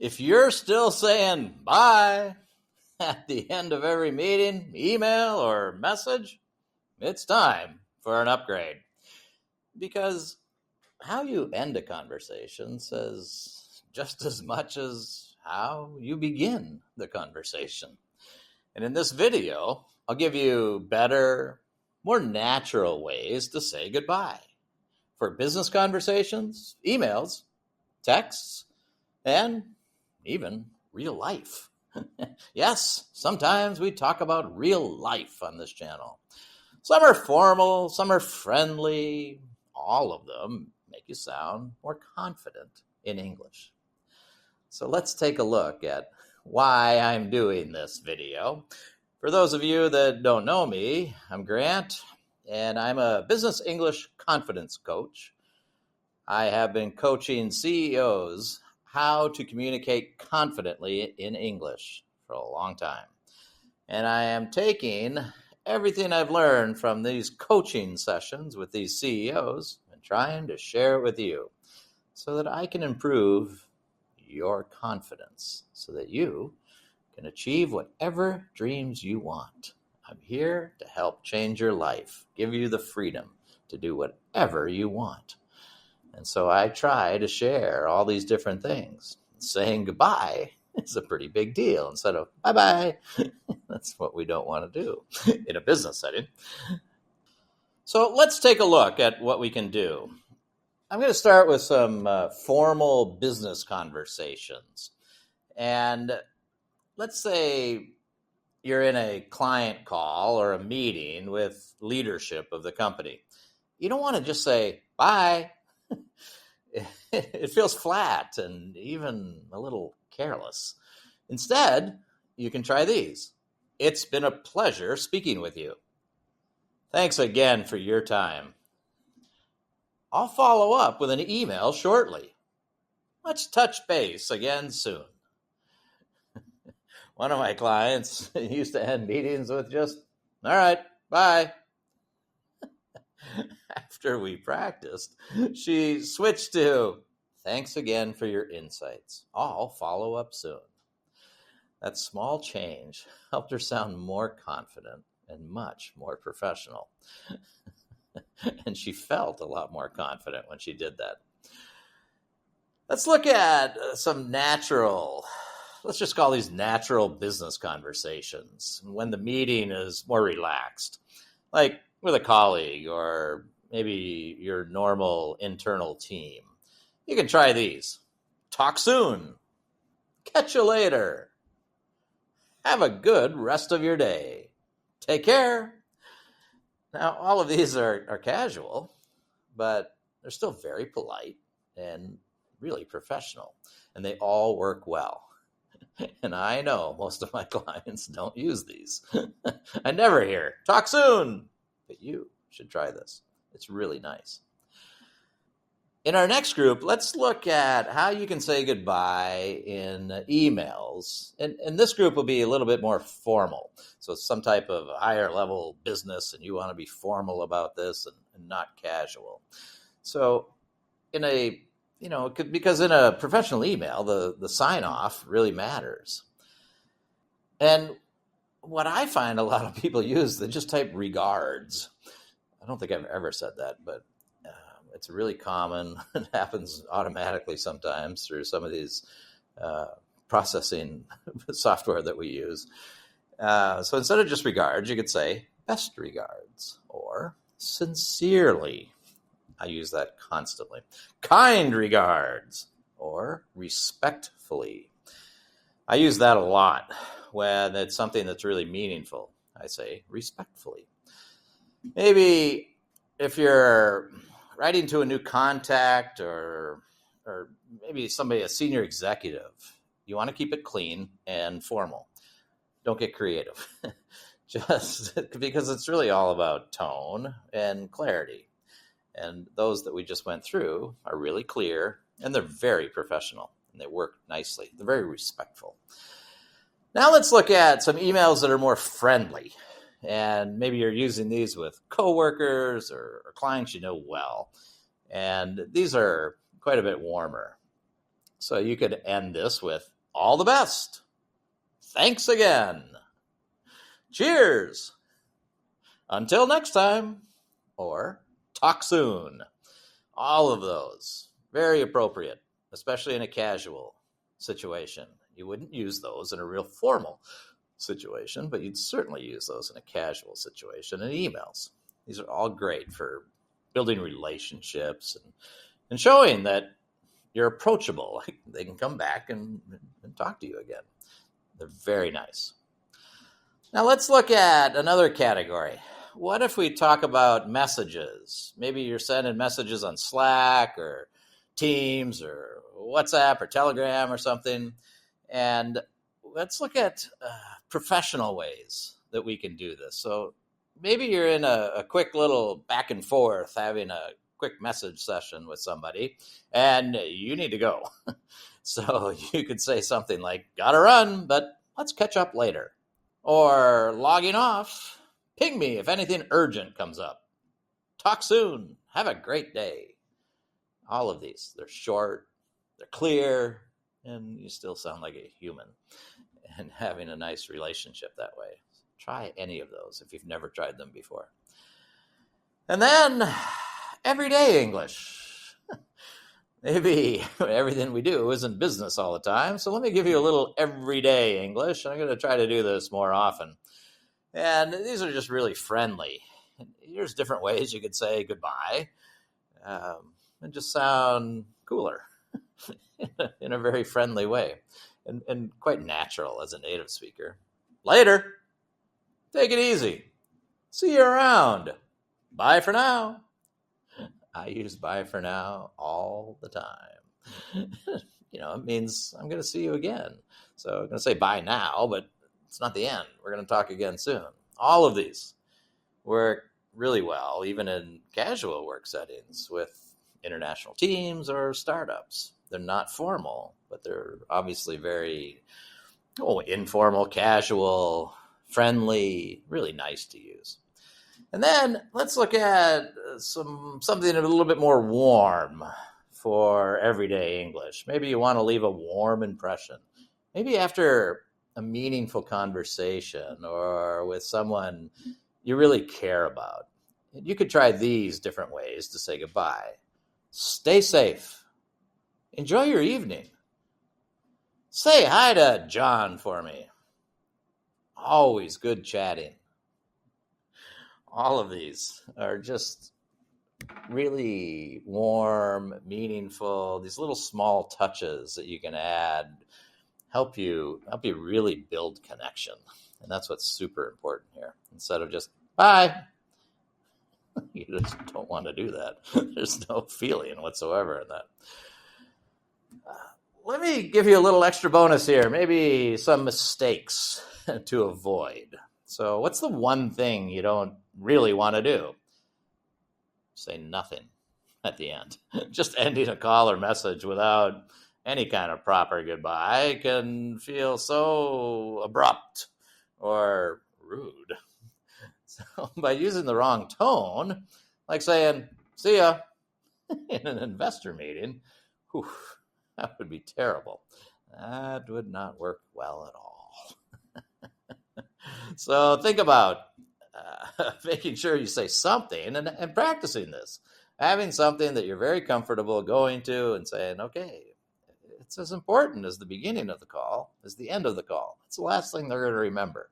If you're still saying bye at the end of every meeting, email, or message, it's time for an upgrade. Because how you end a conversation says just as much as how you begin the conversation. And in this video, I'll give you better, more natural ways to say goodbye for business conversations, emails, texts, and even real life. Yes, sometimes we talk about real life on this channel. Some are formal, some are friendly. All of them make you sound more confident in English. So let's take a look at why I'm doing this video. For those of you that don't know me, I'm Grant, and I'm a business English confidence coach. I have been coaching CEOs how to communicate confidently in English for a long time. And I am taking everything I've learned from these coaching sessions with these CEOs and trying to share it with you so that I can improve your confidence so that you can achieve whatever dreams you want. I'm here to help change your life, give you the freedom to do whatever you want. And so I try to share all these different things. Saying goodbye is a pretty big deal instead of bye-bye. That's what we don't want to do in a business setting. So let's take a look at what we can do. I'm going to start with some formal business conversations. And let's say you're in a client call or a meeting with leadership of the company. You don't want to just say, bye. It feels flat and even a little careless. Instead, you can try these. It's been a pleasure speaking with you. Thanks again for your time. I'll follow up with an email shortly. Let's touch base again soon. One of my clients used to end meetings with just, all right, bye. After we practiced, she switched to, thanks again for your insights. I'll follow up soon. That small change helped her sound more confident and much more professional. And she felt a lot more confident when she did that. Let's look at some natural, let's just call these natural business conversations when the meeting is more relaxed, like with a colleague or maybe your normal internal team. You can try these. Talk soon. Catch you later. Have a good rest of your day. Take care. Now, all of these are casual, but they're still very polite and really professional, and they all work well. And I know most of my clients don't use these. I never hear, talk soon, but you should try this. It's really nice. In our next group, let's look at how you can say goodbye in emails. And this group will be a little bit more formal. So it's some type of higher level business, and you want to be formal about this and not casual. So because in a professional email, the sign-off really matters. And what I find a lot of people use, they just type regards. I don't think I've ever said that, but it's really common. It happens automatically sometimes through some of these processing software that we use. So instead of just regards, you could say best regards or sincerely. I use that constantly. Kind regards or respectfully. I use that a lot when it's something that's really meaningful. I say respectfully. Maybe if you're writing to a new contact or maybe somebody, a senior executive, you want to keep it clean and formal. Don't get creative. Just because it's really all about tone and clarity. And those that we just went through are really clear and they're very professional and they work nicely. They're very respectful. Now let's look at some emails that are more friendly. And maybe you're using these with coworkers or clients you know well. And these are quite a bit warmer. So you could end this with all the best. Thanks again. Cheers. Until next time. Or talk soon. All of those. Very appropriate, especially in a casual situation. You wouldn't use those in a real formal situation, but you'd certainly use those in a casual situation in emails. These are all great for building relationships and showing that you're approachable. They can come back and talk to you again. They're very nice. Now let's look at another category. What if we talk about messages? Maybe you're sending messages on Slack or Teams or WhatsApp or Telegram or something. And let's look at professional ways that we can do this. So maybe you're in a quick little back and forth, having a quick message session with somebody, and you need to go. So you could say something like, gotta run, but let's catch up later. Or logging off, ping me if anything urgent comes up. Talk soon. Have a great day. All of these, they're short, they're clear, and you still sound like a human and having a nice relationship that way. Try any of those if you've never tried them before. And then everyday English. Maybe everything we do isn't business all the time, so let me give you a little everyday English. I'm going to try to do this more often. And these are just really friendly. Here's different ways you could say goodbye and just sound cooler in a very friendly way and quite natural as a native speaker. Later. Take it easy. See you around. Bye for now. I use bye for now all the time. It means I'm going to see you again. So I'm going to say bye now, but it's not the end. We're going to talk again soon. All of these work really well, even in casual work settings with international teams or startups. They're not formal, but they're obviously very informal, casual, friendly, really nice to use. And then let's look at something a little bit more warm for everyday English. Maybe you want to leave a warm impression. Maybe after a meaningful conversation or with someone you really care about. You could try these different ways to say goodbye. Stay safe. Enjoy your evening. Say hi to John for me. Always good chatting. All of these are just really warm, meaningful, these little small touches that you can add help you really build connection. And that's what's super important here. Instead of just bye. You just don't want to do that. There's no feeling whatsoever in that. Let me give you a little extra bonus here. Maybe some mistakes to avoid. So what's the one thing you don't really want to do? Say nothing at the end. Just ending a call or message without any kind of proper goodbye can feel so abrupt or rude. So by using the wrong tone, like saying, see ya, in an investor meeting, that would be terrible. That would not work well at all. So think about making sure you say something and practicing this. Having something that you're very comfortable going to and saying, okay, it's as important as the beginning of the call as the end of the call. It's the last thing they're going to remember.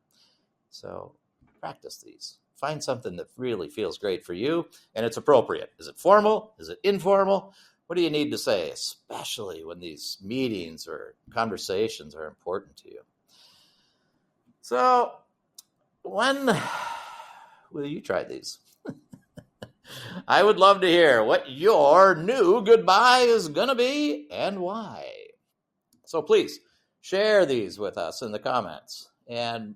So practice these. Find something that really feels great for you and it's appropriate. Is it formal? Is it informal? What do you need to say, especially when these meetings or conversations are important to you? So when will you try these? I would love to hear what your new goodbye is going to be and why. So please share these with us in the comments. And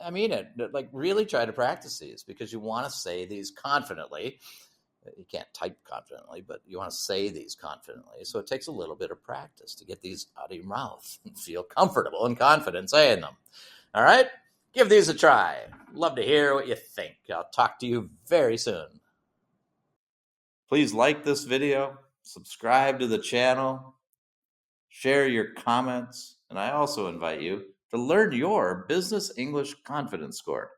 I mean it, like really try to practice these because you want to say these confidently. You can't type confidently, but you want to say these confidently. So it takes a little bit of practice to get these out of your mouth and feel comfortable and confident saying them. All right? Give these a try. Love to hear what you think. I'll talk to you very soon. Please like this video, subscribe to the channel, share your comments, and I also invite you to learn your Business English Confidence Score.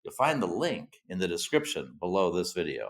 You'll find the link in the description below this video.